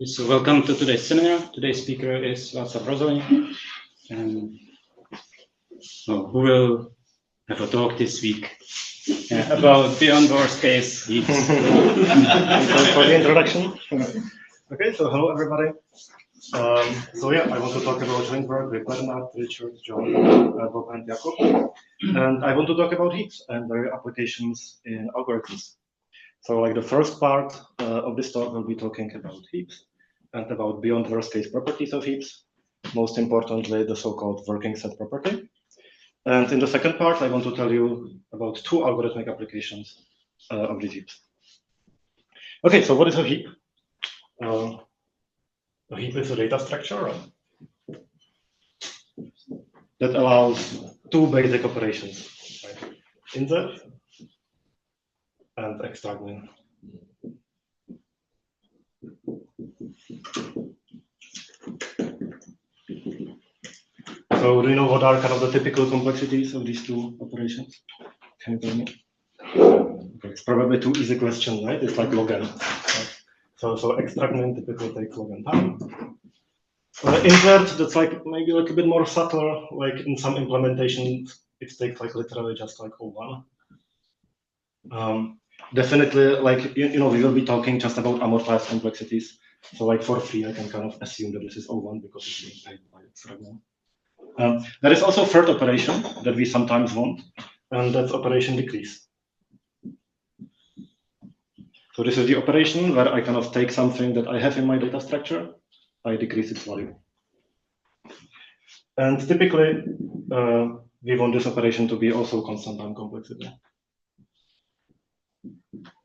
So welcome to today's seminar. Today's speaker is Václav Rozhoň, who will have a talk this week about beyond worst case heaps. For the introduction. Okay, so hello everybody. I want to talk about joint work with Bernhard, Richard, John, Bob, and Jakub. And I want to talk about heaps and their applications in algorithms. So the first part of this talk will be talking about heaps and about beyond worst case properties of heaps, most importantly, the so-called working set property. And in the second part, I want to tell you about two algorithmic applications of these heaps. Okay, so what is a heap? A heap is a data structure that allows two basic operations, right? Insert and extract. So do you know what are kind of the typical complexities of these two operations? Can you tell me? Okay, it's probably too easy question, right? It's like log n. Right? So extract typically takes log n time. Insert, that's like maybe like a bit more subtle, like in some implementations, it takes like literally just like O1. Definitely, like, we will be talking just about amortized complexities. So like for free, I can kind of assume that this is O1 because it's being paid by extract. There is also a third operation that we sometimes want, and that's operation decrease. So this is the operation where I kind of take something that I have in my data structure, I decrease its value. And typically, we want this operation to be also constant time complexity.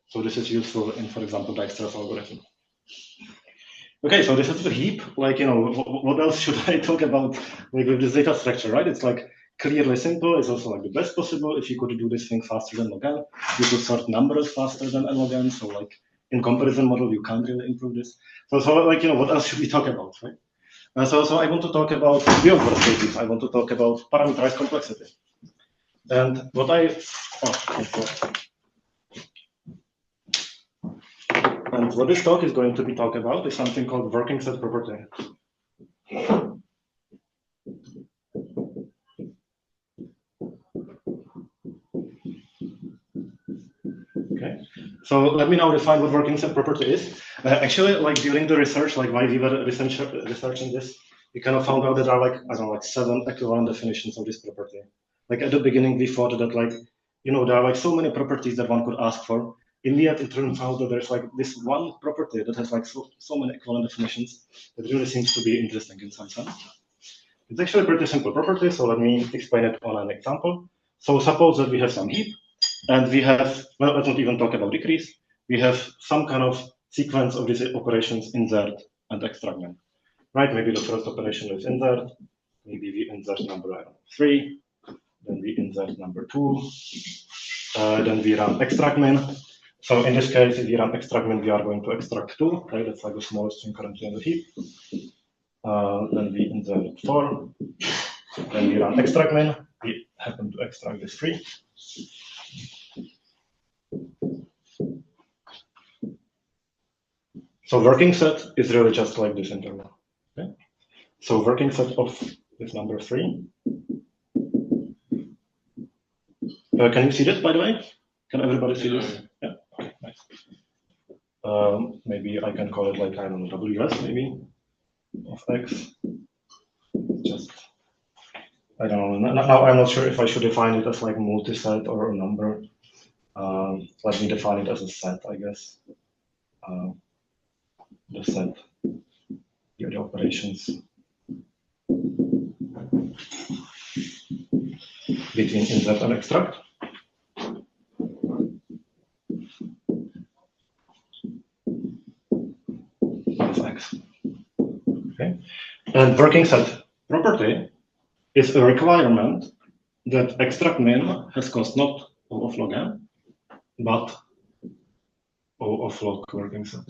So this is useful in, for example, Dijkstra's algorithm. Okay, so this is the heap. Like, what else should I talk about with this data structure, right? It's like clearly simple. It's also like the best possible. If you could do this thing faster than log n, you could sort numbers faster than log n. So like in comparison model, you can't really improve this. So like, what else should we talk about, right? So I want to talk about beyond worst cases. I want to talk about parameterized complexity. And what this talk is going to be talking about is something called working set property. Okay, so let me now define what working set property is. Actually, like during the research, like while we were researching this, we kind of found out that there are like, I don't know, like 7 equivalent definitions of this property. Like at the beginning, we thought that like, there are like so many properties that one could ask for. In the end, it turns out that there's like this one property that has like so many equivalent definitions that really seems to be interesting in some sense. It's actually a pretty simple property, so let me explain it on an example. So suppose that we have some heap, and we have, well, let's not even talk about decrease. We have some kind of sequence of these operations insert and extract, right? Maybe the first operation is insert, maybe we insert number 3, then we insert number 2, then we run extract min. So in this case, if we run extract min, we are going to extract 2, right? That's like the smallest thing currently on the heap. Then we insert 4, then we run extract min. We happen to extract this 3. So working set is really just like this interval. Okay? So working set of this number 3. Can you see this, by the way? Can everybody see this? Yeah. Okay, nice. Maybe I can call it like, I don't know, WS maybe of X. Just, I don't know. Now I'm not sure if I should define it as like multi-set or a number. Let me define it as a set, I guess. The set, the operations between insert and extract. X. Okay. And working set property is a requirement that extract min has cost not O of log n, but O of log working set.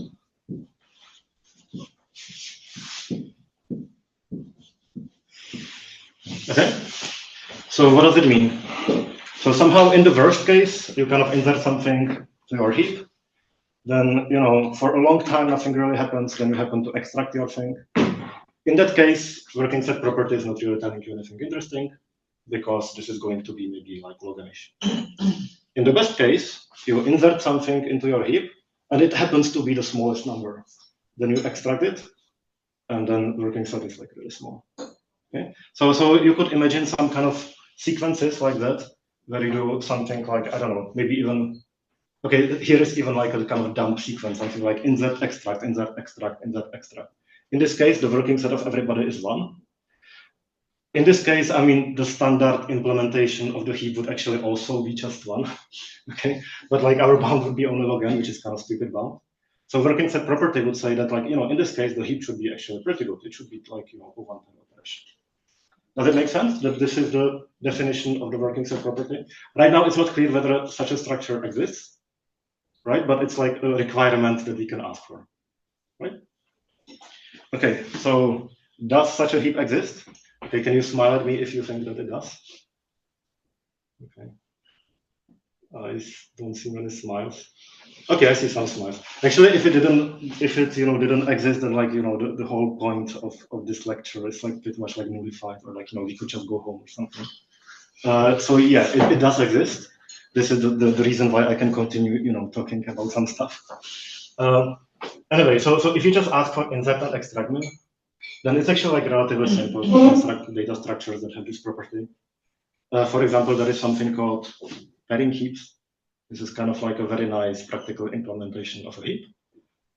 Okay. So what does it mean? So somehow in the worst case, you kind of insert something to your heap, then, you know, for a long time, nothing really happens. Then you happen to extract your thing. In that case, working set property is not really telling you anything interesting, because this is going to be maybe like log-ish. In the best case, you insert something into your heap, and it happens to be the smallest number. Then you extract it, and then working set is like really small. Okay, so you could imagine some kind of sequences like that, where you do something like, I don't know, maybe even, okay, here is even like a kind of dump sequence, something like insert, extract, insert, extract, insert, extract. In this case, the working set of everybody is 1. In this case, I mean, the standard implementation of the heap would actually also be just 1, okay? But like our bound would be only log n, which is kind of stupid bound. So working set property would say that, like, you know, in this case, the heap should be actually pretty good. It should be like, you know, a one-time operation. Does it make sense that this is the definition of the working set property? Right now, it's not clear whether such a structure exists, right? But it's like a requirement that we can ask for, right? Okay, so does such a heap exist? Okay, can you smile at me if you think that it does? Okay. I don't see many smiles. Okay, I see some smiles. Actually, if it you know didn't exist, then like you know the whole point of this lecture is like pretty much like nullified, or like you know we could just go home or something. So yeah, it does exist. This is the reason why I can continue you know talking about some stuff. Anyway, so if you just ask for insert and extract min, then it's actually like relatively simple to construct data structures that have this property. For example, there is something called pairing heaps. This is kind of like a very nice practical implementation of a heap.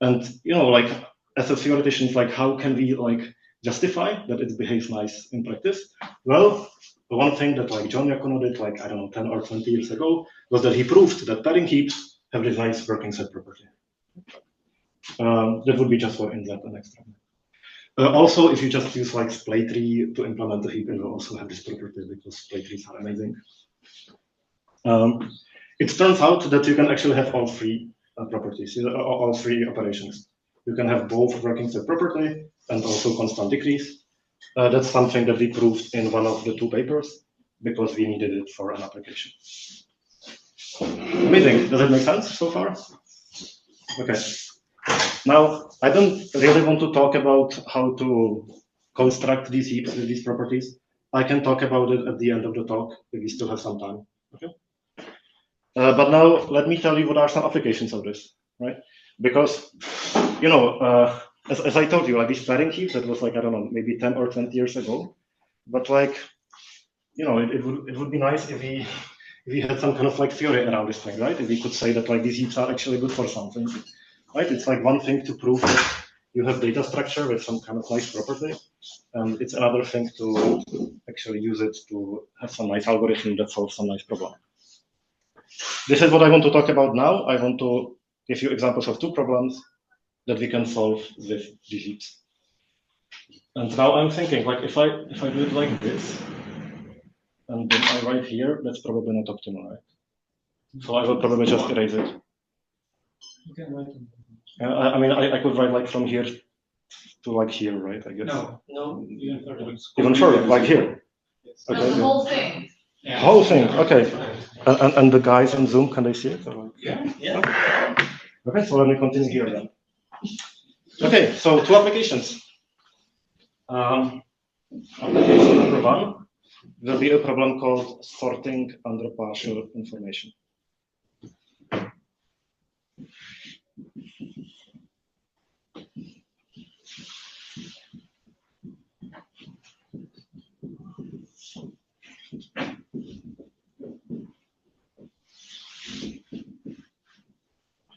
And you know, like as a theoretician, like how can we like justify that it behaves nice in practice? Well, the one thing that like John Iacono did like I don't know 10 or 20 years ago was that he proved that pairing heaps have this nice working set property. That would be just for insert and extract. Also, if you just use like splay tree to implement the heap, it will also have this property because splay trees are amazing. It turns out that you can actually have all 3 properties, all 3 operations. You can have both working set property and also constant decrease. That's something that we proved in one of the 2 papers because we needed it for an application. Amazing. Does it make sense so far? Okay. Now, I don't really want to talk about how to construct these heaps with these properties. I can talk about it at the end of the talk if we still have some time. Okay. But now let me tell you what are some applications of this, right? Because, you know, as I told you, like these pairing heaps, that was like, I don't know, maybe 10 or 20 years ago. But like, you know, it would be nice if we had some kind of like theory around this thing, right? If we could say that like these heaps are actually good for something, right? It's like one thing to prove that you have data structure with some kind of nice property. And it's another thing to actually use it to have some nice algorithm that solves some nice problem. This is what I want to talk about now. I want to give you examples of 2 problems that we can solve with these heaps. And now I'm thinking, like, if I do it like this, and then I write here, that's probably not optimal, right? So I will probably just erase it. You can write it. I mean, I could write like from here to like here, right? I guess. No, even further. Even further, like here. Yes. Okay. The whole thing. Yeah. Whole thing, okay. And the guys on Zoom, can they see it? Or? Yeah. Okay, so let me continue here then. Okay, so 2 applications. Application number 1 will be a problem called sorting under partial information.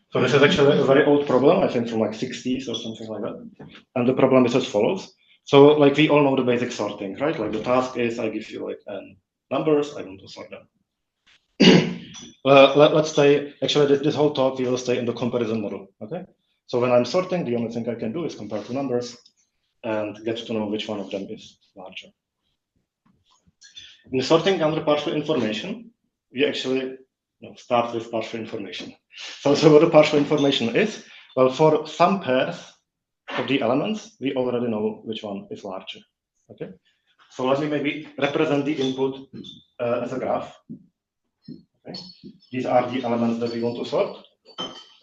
So this is actually a very old problem, I think from like 60s or something like that. And the problem is as follows. So like we all know the basic sorting, right? Like the task is I give you like n numbers, I want to sort them. Let's say, actually this whole talk we will stay in the comparison model, okay? So when I'm sorting, the only thing I can do is compare 2 numbers and get to know which one of them is larger. In the sorting under partial information, we actually start with partial information. So what the partial information is, well, for some pairs of the elements, we already know which one is larger. Okay. So let me maybe represent the input as a graph. Okay. These are the elements that we want to sort.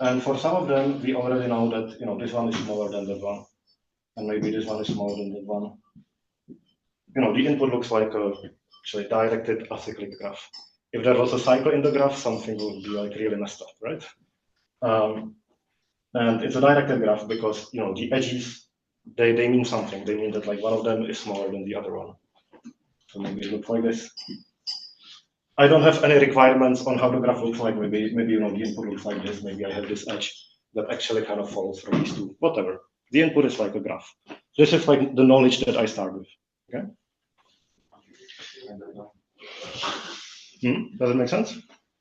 And for some of them, we already know that this one is smaller than that one, and maybe this one is smaller than that one. The input looks like a actually directed acyclic graph. If there was a cycle in the graph, something would be like really messed up, right? And it's a directed graph because the edges they mean something. They mean that like one of them is smaller than the other one. So maybe it looks like this. I don't have any requirements on how the graph looks like. Maybe the input looks like this. Maybe I have this edge that actually kind of follows from these two. Whatever. The input is like a graph. This is like the knowledge that I start with. Okay. Does it make sense?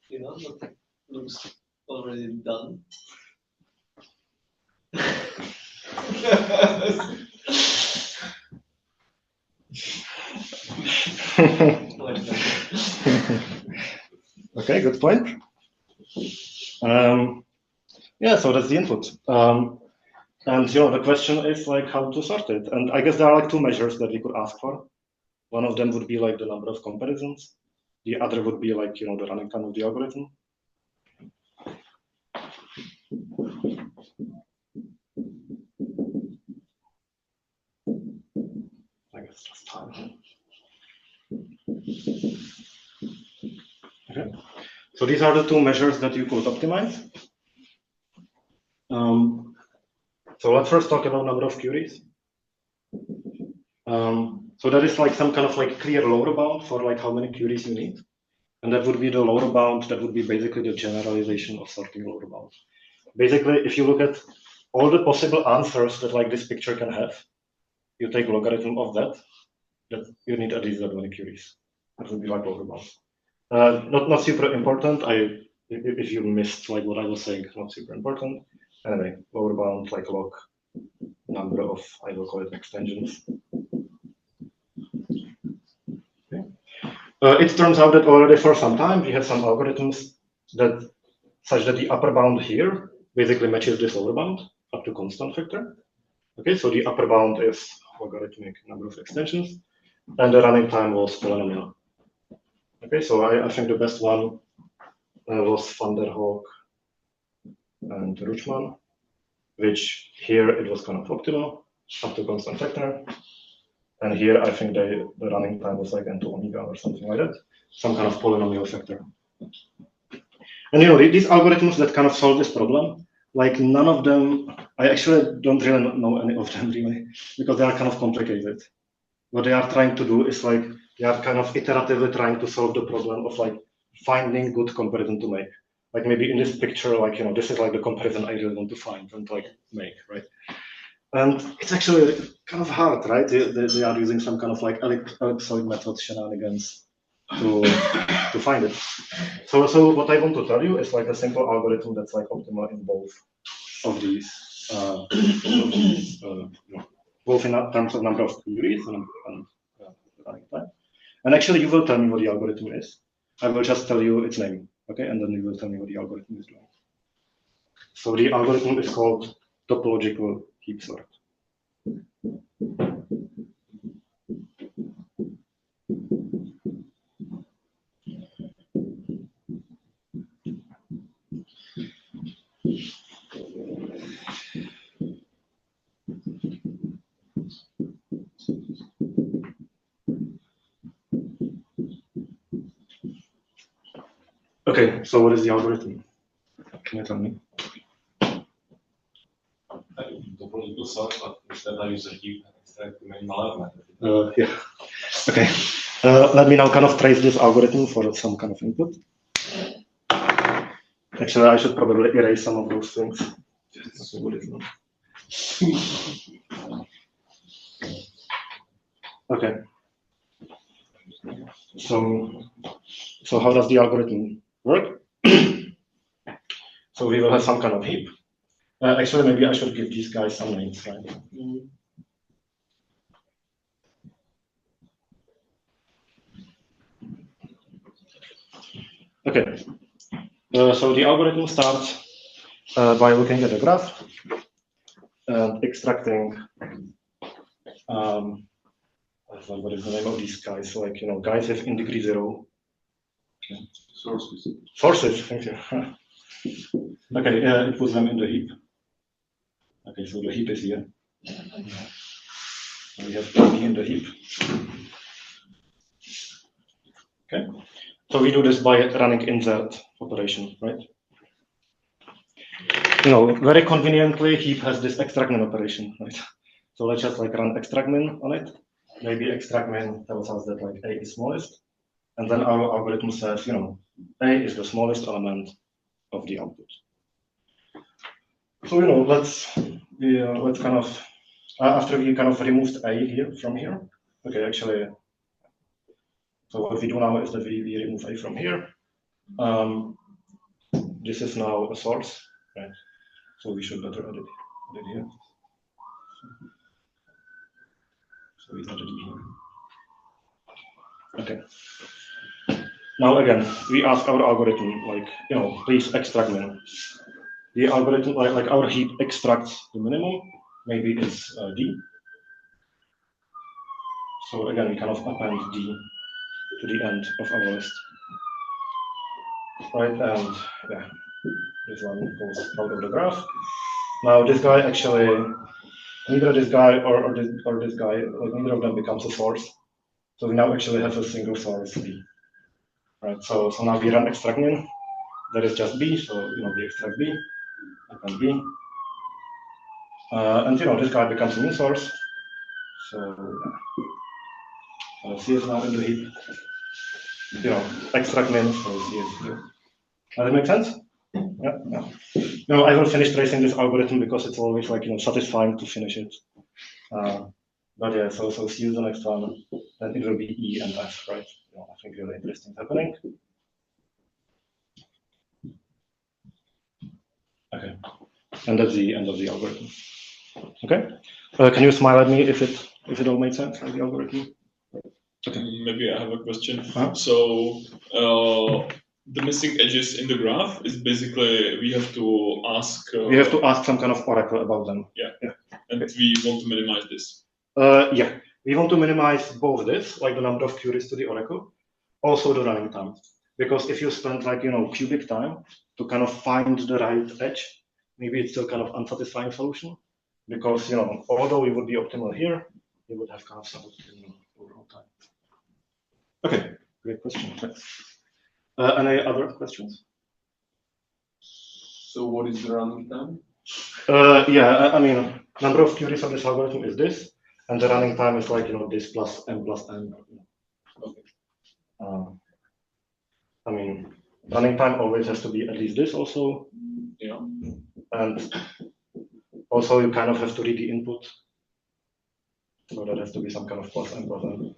What looks already done. Okay, good point. Yeah, so that's the input. And the question is like how to sort it. And I guess there are like two measures that we could ask for. One of them would be like the number of comparisons. The other would be like the running time of the algorithm. I guess just time. Okay. So these are the two measures that you could optimize. So let's first talk about number of queries. So that is like some kind of like clear lower bound for like how many queries you need. And that would be the lower bound, that would be basically the generalization of sorting lower bound. Basically, if you look at all the possible answers that like this picture can have, you take logarithm of that you need at least that many queries. That would be like lower bound. Not super important. If you missed like what I was saying, not super important. Anyway, lower bound like log number of, I will call it extensions. Okay. It turns out that already for some time we have some algorithms that such that the upper bound here basically matches this lower bound up to constant factor. Okay, so the upper bound is logarithmic number of extensions, and the running time was polynomial. Okay, so I think the best one was Van der Hoek and Ruchman, which here it was kind of optimal up to constant factor. And here I think the running time was like n2 omega or something like that, some kind of polynomial factor. And these algorithms that kind of solve this problem, like none of them, I actually don't really know any of them really, because they are kind of complicated. What they are trying to do is like, they are kind of iteratively trying to solve the problem of like finding good comparison to make. Like maybe in this picture, like, this is like the comparison I really want to find and like make, right? And it's actually kind of hard, right? They are using some kind of like ellipsoid method shenanigans to find it. So what I want to tell you is like a simple algorithm that's like optimal in both of these, both in terms of number of queries and running time. And actually, you will tell me what the algorithm is. I will just tell you its name, okay? And then you will tell me what the algorithm is doing. So the algorithm is called topological heap sort. Okay, so what is the algorithm? Can you tell me? Topological sort, but instead I use a heap and extract the main malware. Yeah. Okay. Let me now kind of trace this algorithm for some kind of input. Actually, I should probably erase some of those things. Okay. So how does the algorithm work? So we will have some kind of heap. Actually, maybe I should give these guys some names, right? Okay. So the algorithm starts by looking at the graph and extracting. What is the name of these guys? Like guys with in degree 0. Sources. Sources. Thank you. Okay, it puts them in the heap. Okay, so the heap is here. So we have AB in the heap. Okay, so we do this by running insert operation, right? You know, very conveniently, heap has this extract min operation, right? So let's just like run extract min on it. Maybe extract min tells us that like A is smallest, and then our algorithm says, you know, A is the smallest element of the output. So you know, let's kind of after we kind of removed A here from here. Okay, actually, so what we do now is that we remove A from here. This is now a source, right? So we should better edit it here. So we added it here. Okay. Now again, we ask our algorithm, like, you know, please extract min. The algorithm, like our heap extracts the minimum. Maybe it's D. So again, we kind of append D to the end of our list. Right, and yeah, this one goes out of the graph. Now this guy actually, neither this guy or this guy, like neither of them becomes a source. So we now actually have a single source B. Right, so now we run extract min. That is just B, so you know we extract B, append B. And you know this guy becomes a new source. So C is now in the heap. You know, extract min, so C is here. Does that make sense? Yeah, yeah. You know, I will finish tracing this algorithm because it's always like, you know, satisfying to finish it. But yeah, so see you the next one. Then it will be E and F, right? You know, I think really interesting happening. Okay, and that's the end of the algorithm. Okay, can you smile at me if it all made sense, like the algorithm? Okay. Maybe I have a question. Huh? So the missing edges in the graph is basically we have to ask. We have to ask some kind of oracle about them. Yeah. Yeah. And we want to minimize this. Yeah, we want to minimize both this, like the number of queries to the oracle, also the running time. Because if you spend like, you know, cubic time to kind of find the right edge, maybe it's still kind of unsatisfying solution. Because, you know, although we would be optimal here, we would have kind of some overall time. Okay, great question. Thanks. Any other questions? So what is the running time? Yeah, I mean, number of queries of this algorithm is this, and the running time is like, you know, this plus n plus n. Okay. I mean, running time always has to be at least this also. Yeah. And also you kind of have to read the input. So that has to be some kind of plus n plus n.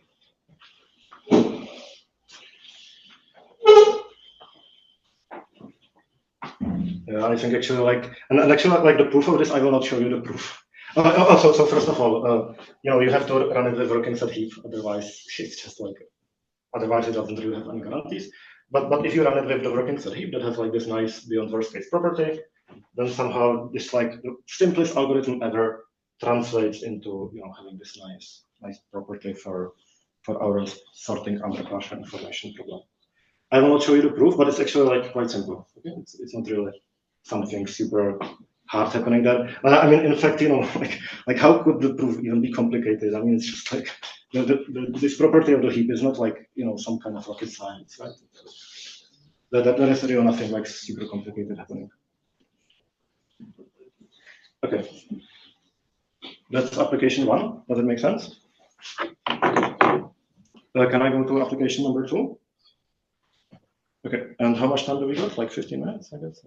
Yeah, I think actually like, and actually like the proof of this, I will not show you the proof. So first of all, you know, you have to run it with working set heap, otherwise it's just like, otherwise it doesn't really have any guarantees. But if you run it with the working set heap that has like this nice beyond worst case property, then somehow this like the simplest algorithm ever translates into, you know, having this nice property for our sorting under partial information problem. I will not show you the proof, but it's actually like quite simple. Okay? It's not really something super hard happening there. I mean, in fact, you know, like how could the proof even be complicated? I mean, it's just like this property of the heap is not like, you know, some kind of rocket science, right? There is really nothing like super complicated happening. Okay, that's application 1. Does it make sense? Can I go to application number 2? Okay, and how much time do we got? Like 15 minutes, I guess.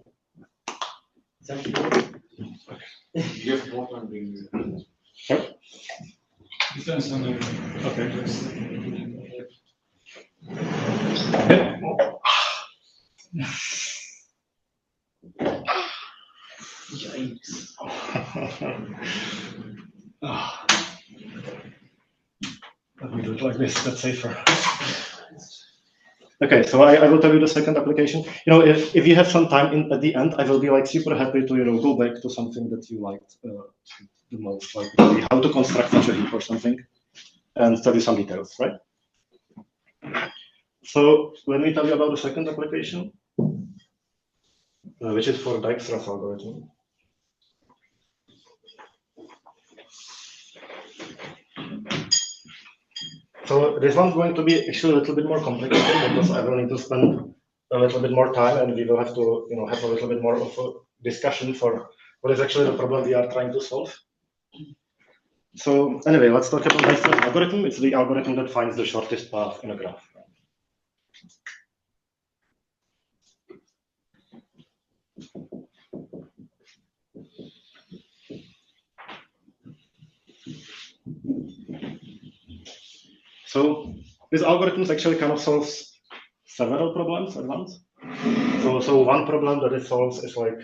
Thank you. Okay. You have more time being here. Sorry? Okay. Yikes. Let me do it like this, that's safer. Okay, so I will tell you the second application. You know, if you have some time at the end, I will be like super happy to, you know, go back to something that you liked the most, like maybe how to construct such a heap or something, and tell you some details, right? So let me tell you about the second application. which is for Dijkstra's algorithm. So this one's going to be actually a little bit more complicated because I will need to spend a little bit more time, and we will have to, have a little bit more of a discussion for what is actually the problem we are trying to solve. So anyway, let's talk about Dijkstra's algorithm. It's the algorithm that finds the shortest path in a graph. So this algorithm actually kind of solves several problems at once. So one problem that it solves is like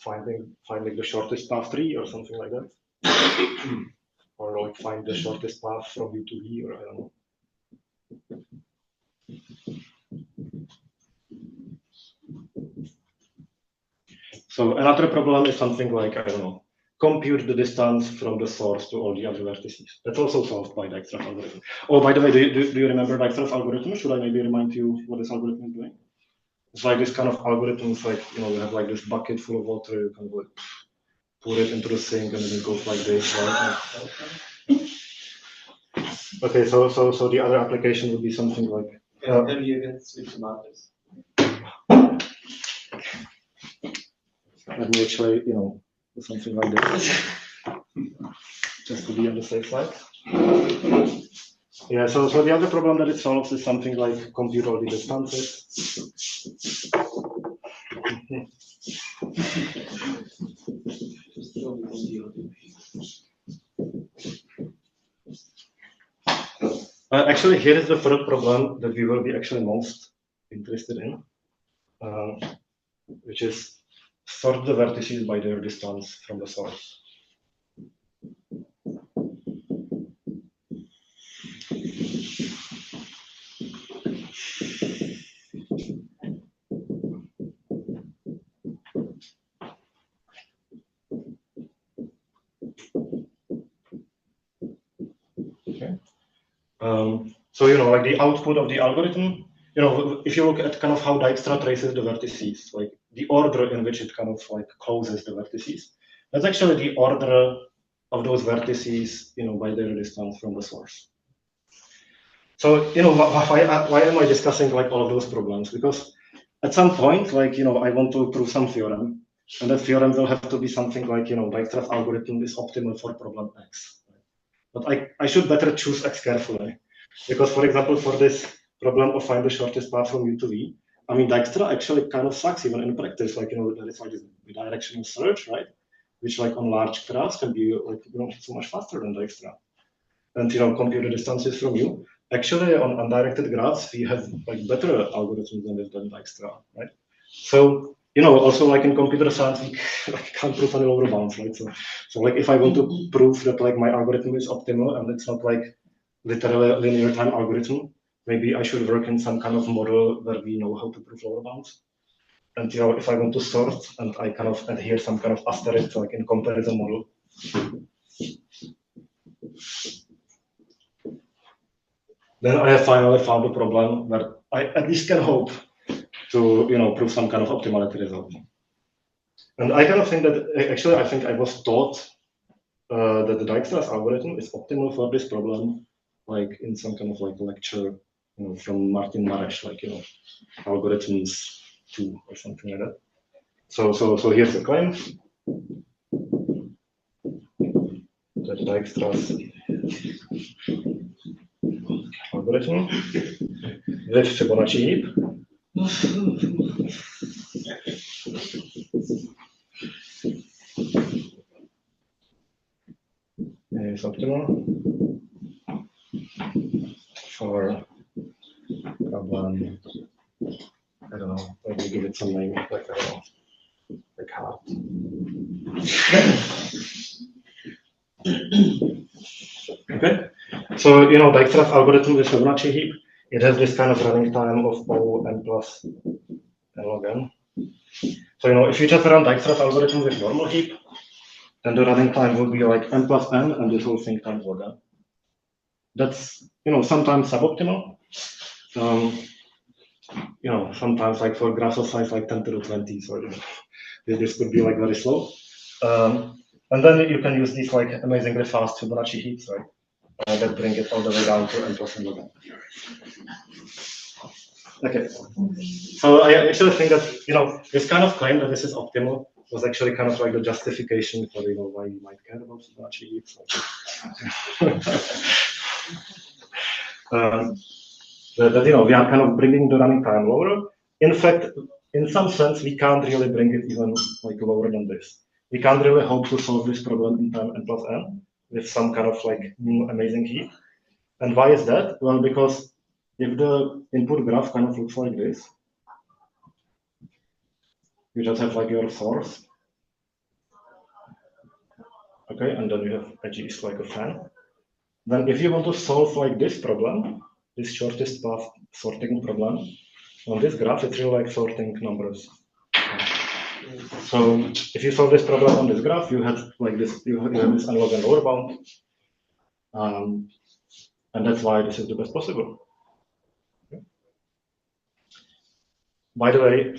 finding the shortest path tree or something like that, or like find the shortest path from U to V, or I don't know. So another problem is something like, I don't know, compute the distance from the source to all the other vertices. That's also solved by Dijkstra's algorithm. Oh, by the way, do you remember Dijkstra's algorithm? Should I maybe remind you what this algorithm is doing? It's like this kind of algorithm. It's like, you have like this bucket full of water, you can like pour it into the sink, and then it goes like this, right? Okay, so the other application would be something like. Tell me again, switch markers. Let me actually, do something like this, just to be on the safe side. Yeah, so the other problem that it solves is something like compute all the distances. Actually, here is the third problem that we will be actually most interested in, which is sort the vertices by their distance from the source. Okay. So like the output of the algorithm, if you look at kind of how Dijkstra traces the vertices, like the order in which it kind of like closes the vertices, that's actually the order of those vertices, by their distance from the source. So, why am I discussing like all of those problems? Because at some point, like, I want to prove some theorem, and that theorem will have to be something like, Dijkstra's algorithm is optimal for problem X. But I should better choose X carefully. Because, for example, for this problem of find the shortest path from U to V, I mean, Dijkstra actually kind of sucks even in practice. Like, there is like this bidirectional search, right? Which, like, on large graphs can be like, so much faster than Dijkstra. And, compute the distances from U. Actually, on undirected graphs, we have like better algorithms than Dijkstra, right? So, also like in computer science, we can't prove any lower bounds, right? So like if I want to prove that like my algorithm is optimal and it's not like literally a linear time algorithm, maybe I should work in some kind of model where we know how to prove lower bounds. And if I want to sort and I kind of adhere some kind of asterisk like in comparison model. Then I have finally found a problem where I at least can hope to prove some kind of optimality result. And I kind of think that actually I think I was taught that the Dijkstra's algorithm is optimal for this problem, like in some kind of like lecture, from Martin Maresch, like algorithms 2 or something like that. So here's the claim that Dijkstra's algorithm with Fibonacci heap is optimal for problem, I don't know, maybe give it some name, like, I don't know, like heart. Okay, so, Dijkstra's algorithm with Fibonacci heap, it has this kind of running time of O n plus n log n. So, if you just run Dijkstra's algorithm with normal heap, then the running time will be like n plus n, and this whole thing times log n. That's, sometimes suboptimal. sometimes like for graphs of size like 10 to the 20, so this could be like very slow. And then you can use these like amazingly fast Fibonacci heaps, right? That bring it all the way down to n plus n log n. Okay, so I actually think that this kind of claim that this is optimal was actually kind of like the justification for why you might care about Fibonacci heaps. That we are kind of bringing the running time lower. In fact, in some sense, we can't really bring it even like lower than this. We can't really hope to solve this problem in time n plus n with some kind of like new amazing heap. And why is that? Well, because if the input graph kind of looks like this, you just have like your source, okay, and then you have edges like a fan. Then if you want to solve like this problem, this shortest path sorting problem, on this graph, it's really like sorting numbers. So if you solve this problem on this graph, you have like this, you have this n log n lower bound, and that's why this is the best possible. Okay. By the way,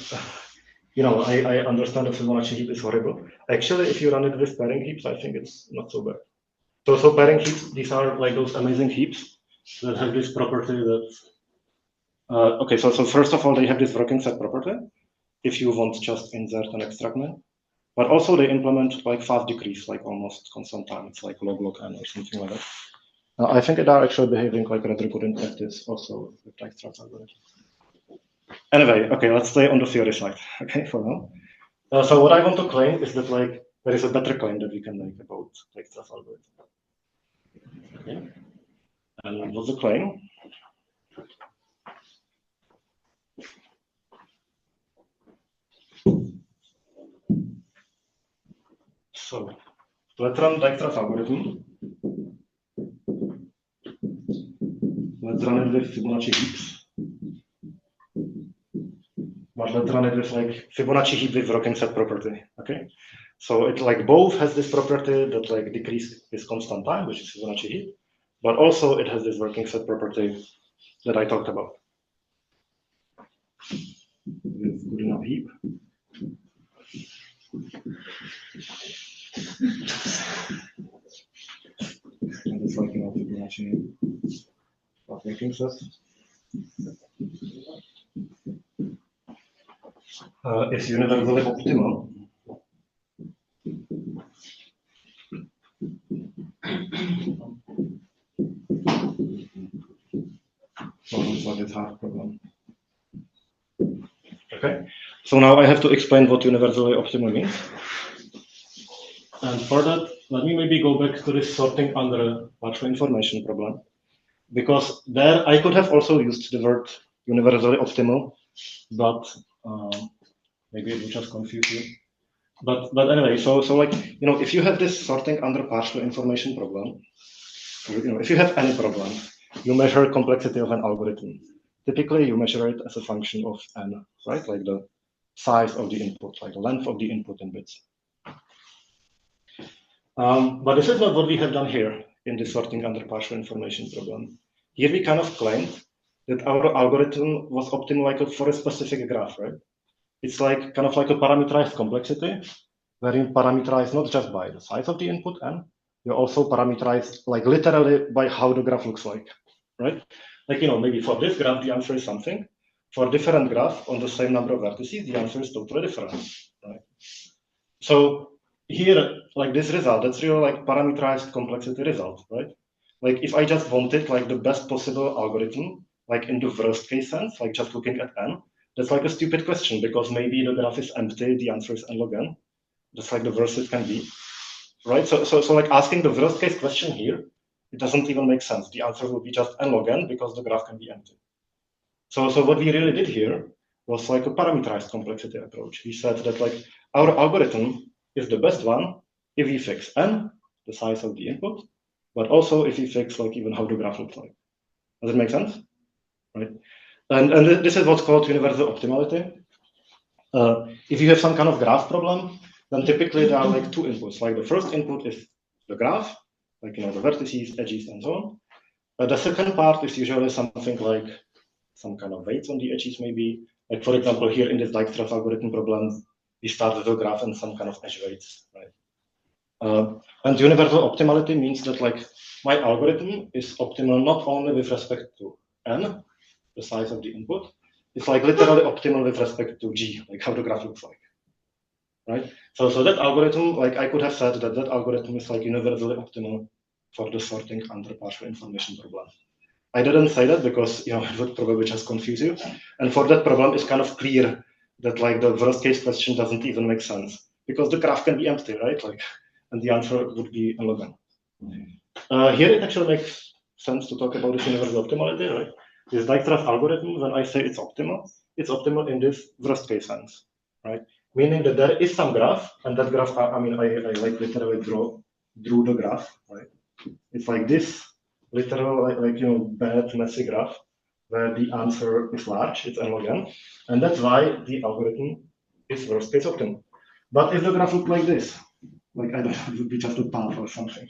I understand that Fibonacci heap is horrible. Actually, if you run it with pairing heaps, I think it's not so bad. So pairing heaps, these are like those amazing heaps that have this property that. Okay, so first of all, they have this working set property. If you want just insert and extract them, but also they implement like fast decrease, like almost constant time. It's like log n or something like that. I think they are actually behaving like rather good in practice also with Dijkstra algorithm. Anyway, okay, let's stay on the theory side, okay, for now. So what I want to claim is that like there is a better claim that we can make about Dijkstra algorithm. Okay. And what's the claim? So let's run Dijkstra's algorithm. Let's run it with Fibonacci heaps. But let's run it with like Fibonacci heap with working set property. Okay. So it like both has this property that like decrease is constant time, which is Fibonacci heap, but also it has this working set property that I talked about. With good enough heap. And it's like Fibonacci working set. Is universally optimal. So it's like a half problem. Okay, so now I have to explain what universally optimal means. And for that, let me maybe go back to this sorting under partial information problem, because there I could have also used the word universally optimal, but maybe it would just confuse you. But anyway, so like if you have this sorting under partial information problem, if you have any problem, you measure complexity of an algorithm. Typically, you measure it as a function of n, right? Like the size of the input, like the length of the input in bits. But this is not what we have done here in the sorting under partial information problem. Here we kind of claimed that our algorithm was optimal for a specific graph, right? It's like kind of like a parameterized complexity, where you parameterize not just by the size of the input n, you also parameterize like literally by how the graph looks like, right? Like maybe for this graph the answer is something. For different graph on the same number of vertices, the answer is totally different, right? So here, like this result, that's really like parameterized complexity result, right? Like if I just wanted like the best possible algorithm, like in the worst case sense, like just looking at n, that's like a stupid question because maybe the graph is empty, the answer is n log n. That's like the worst it can be, right? So like asking the worst case question here, it doesn't even make sense. The answer will be just n log n because the graph can be empty. So what we really did here was like a parameterized complexity approach. We said that like our algorithm is the best one if we fix n, the size of the input, but also if we fix like even how the graph looks like. Does it make sense? Right? And this is what's called universal optimality. If you have some kind of graph problem, then typically there are like two inputs. Like the first input is the graph, like the vertices, edges, and so on. The second part is usually something like some kind of weights on the edges maybe. Like for example, here in this Dijkstra algorithm problem, we start with a graph and some kind of edge weights, right? And universal optimality means that like my algorithm is optimal not only with respect to n, the size of the input, it's like literally optimal with respect to g, like how the graph looks like, right? So that algorithm, like I could have said that algorithm is like universally optimal for the sorting under partial information problem. I didn't say that because it would probably just confuse you. And for that problem, it's kind of clear that like the worst case question doesn't even make sense because the graph can be empty, right? Like, and the answer would be a log n. Here it actually makes sense to talk about this universal optimality, right? This Dijkstra algorithm, when I say it's optimal in this worst case sense, right? Meaning that there is some graph, and that graph, I like literally drew the graph, right? It's like this literal, bad, messy graph where the answer is large, it's n log n, and that's why the algorithm is worst case optimal. But if the graph looked like this, like I don't know, it would be just a path or something,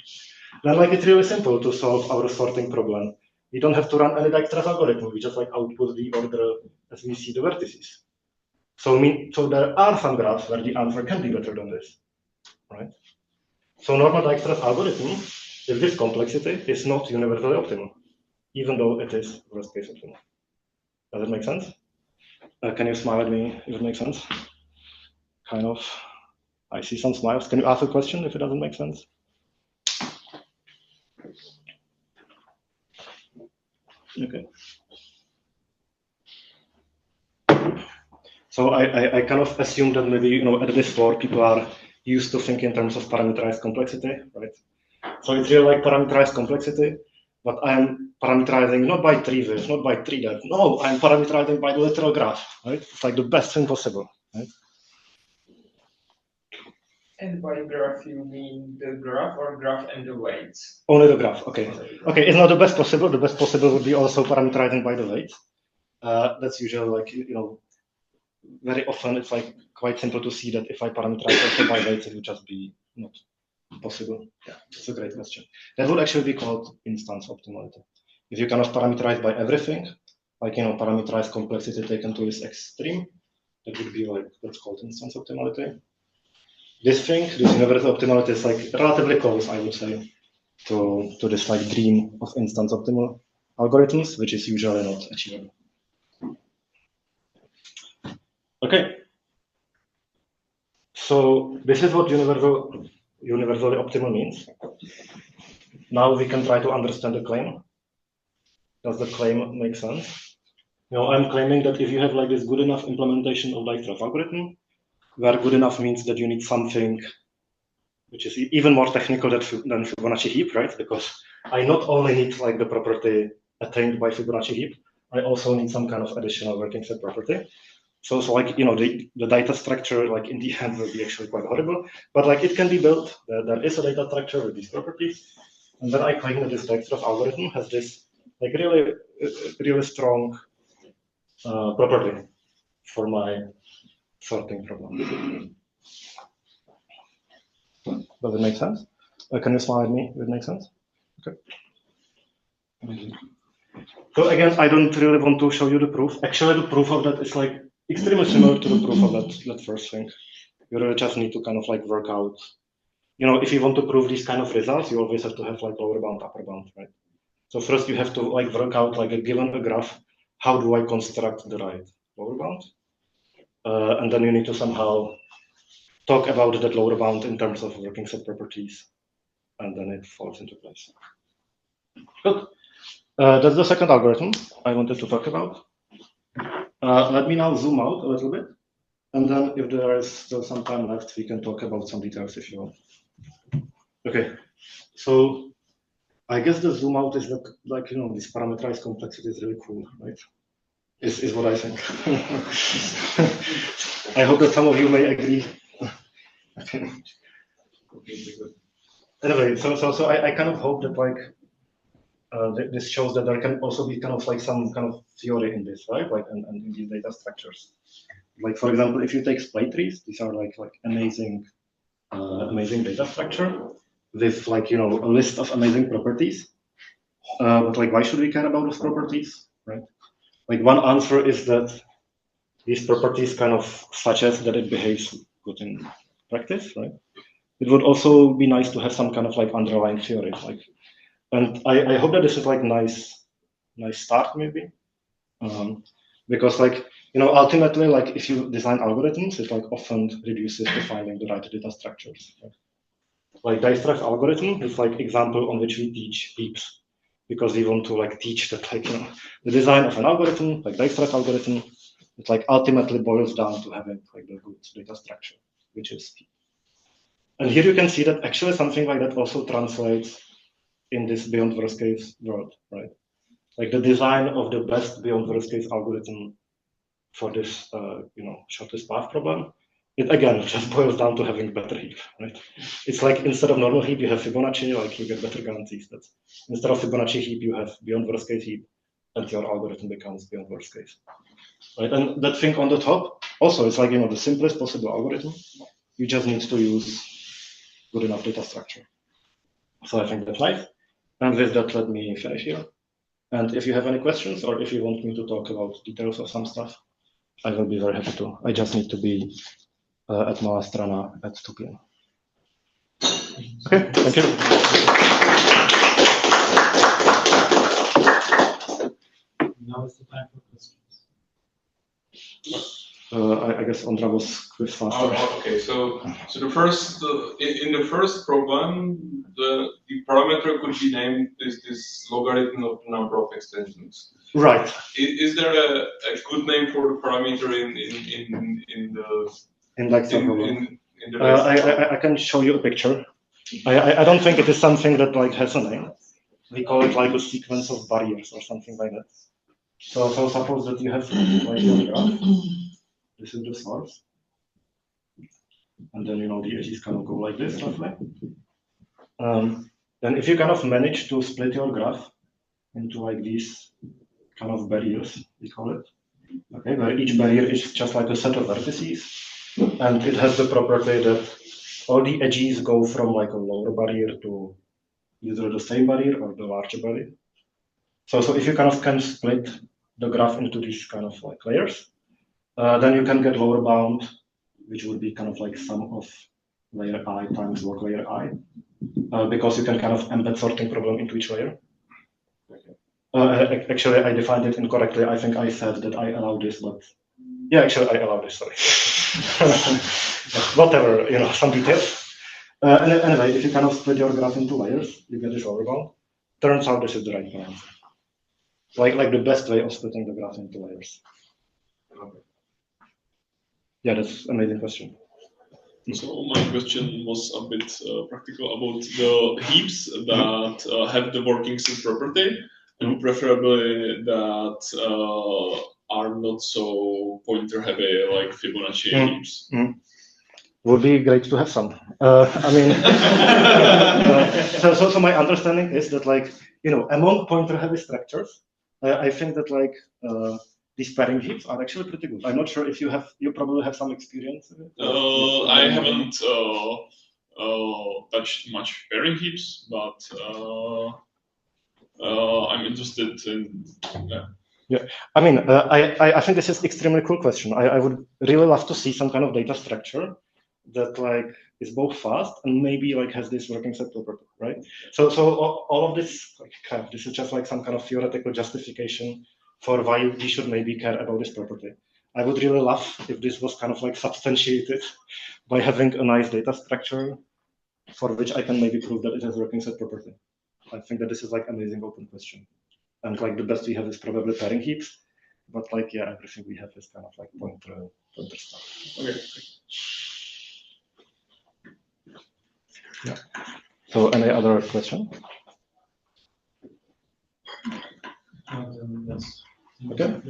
then like it's really simple to solve our sorting problem. We don't have to run any Dijkstra algorithm. We just like output the order as we see the vertices. So there are some graphs where the answer can be better than this, right? So normal Dijkstra algorithm, if this complexity is not universally optimal, even though it is worst case optimal. Does it make sense? Can you smile at me if it makes sense? Kind of. I see some smiles. Can you ask a question if it doesn't make sense? Okay. So I kind of assume that maybe at this floor people are used to thinking in terms of parameterized complexity, right? So it's really like parameterized complexity, but I'm parameterizing not by tree width, not by tree depth. No, I'm parameterizing by the literal graph, right? It's like the best thing possible, right? And by graph, you mean the graph or graph and the weights? Only the graph, okay. Okay, it's not the best possible. The best possible would be also parameterizing by the weight. That's usually like, very often it's like quite simple to see that if I parameterize also by weight, it would just be not possible. Yeah, it's a great question. That would actually be called instance optimality. If you kind of parameterize by everything, like, parameterize complexity taken to its extreme, that would be like, that's called instance optimality. This thing, this universal optimality is like relatively close, I would say, to this like dream of instance optimal algorithms, which is usually not achievable. Okay. So this is what universally optimal means. Now we can try to understand the claim. Does the claim make sense? I'm claiming that if you have like this good enough implementation of Dijkstra algorithm, where good enough means that you need something which is even more technical than Fibonacci heap, right? Because I not only need like the property attained by Fibonacci heap, I also need some kind of additional working set property. So like, the data structure, like in the end will be actually quite horrible, but like it can be built. There is a data structure with these properties. And then I claim that this Dijkstra algorithm has this like really strong property for my sorting problem. Does it make sense? Can you smile at me if it makes sense? Okay. So again, I don't really want to show you the proof. Actually, the proof of that is like extremely similar to the proof of that first thing. You really just need to kind of like work out. If you want to prove these kind of results, you always have to have like lower bound, upper bound, right? So first you have to like work out like given a graph, how do I construct the right lower bound? And then you need to somehow talk about that lower bound in terms of working set properties, and then it falls into place. Good. That's the second algorithm I wanted to talk about. Let me now zoom out a little bit, and then if there is still some time left, we can talk about some details if you want. Okay, so I guess the zoom out is like this parameterized complexity is really cool, right? Is what I think. I hope that some of you may agree. Anyway, so I kind of hope that like this shows that there can also be kind of like some kind of theory in this, right? Like and in these data structures. Like for example, if you take splay trees, these are like amazing data structure with like a list of amazing properties. But like, why should we care about those properties, right? like one answer is that these properties kind of suggest that it behaves good in practice, right? It would also be nice to have some kind of like underlying theory, like, and I hope that this is like nice start maybe, because like, you know, ultimately, like if you design algorithms, it like often reduces to finding the right data structures. Right? Like Dijkstra's algorithm is like example on which we teach heaps, because we want to like teach that like, you know, the design of an algorithm, like Dijkstra's algorithm, it like ultimately boils down to having like the good data structure, which is heap. And here you can see that actually something like that also translates in this beyond worst case world, right? Like the design of the best beyond worst case algorithm for this, you know, shortest path problem, it again just boils down to having better heap, right? It's like instead of normal heap, you have Fibonacci, like you get better guarantees. That instead of Fibonacci heap, you have beyond worst case heap, and your algorithm becomes beyond worst case, right? And that thing on the top also, it's like, you know, the simplest possible algorithm. You just need to use good enough data structure. So I think that's nice. And with that, let me finish here. And if you have any questions, or if you want me to talk about details of some stuff, I will be very happy to. I just need to be at Malá Strana at 2 p.m. Okay, thank you. Now is the time for questions. I guess Ondra was quick faster. Oh, okay, so the first in the first program, the parameter could be named this logarithm of the number of extensions. Right. Is there a good name for the parameter in the I can show you a picture. I don't think it is something that like has a name. We call it like a sequence of barriers or something like that. So suppose that you have like your graph. This is the source, and then, you know, the edges kind of go like this roughly. Then if you kind of manage to split your graph into like these kind of barriers, we call it, okay, where each barrier is just like a set of vertices, and it has the property that all the edges go from like a lower barrier to either the same barrier or the larger barrier. So if you kind of can split the graph into these kind of like layers, then you can get lower bound, which would be kind of like sum of layer I times log layer I, because you can kind of embed sorting problem into each layer. Actually, I defined it incorrectly. I think I said that I allow this, but yeah, actually I allow this, sorry. Whatever, you know, some details. Anyway, if you kind of split your graph into layers, you get this lower bound. Turns out this is the right answer. Like the best way of splitting the graph into layers. Yeah, that's an amazing question. So my question was a bit practical about the heaps that have the working set property, and preferably that are not so pointer heavy like Fibonacci heaps. Would be great to have some. I mean, so my understanding is that, like, you know, among pointer heavy structures, I think that like these pairing heaps are actually pretty good. I'm not sure if you probably have some experience with it. I haven't touched much pairing heaps, but I'm interested in. Yeah, I mean, I think this is extremely cool question. I would really love to see some kind of data structure that like is both fast and maybe like has this working set property, right? So all of this, like, this is just like some kind of theoretical justification for why we should maybe care about this property. I would really love if this was kind of like substantiated by having a nice data structure for which I can maybe prove that it has working set property. I think that this is like amazing open question. And like the best we have is probably pairing heaps, but like, yeah, everything we have is kind of like pointer stuff. Okay. Yeah. So any other question? Yes. Okay.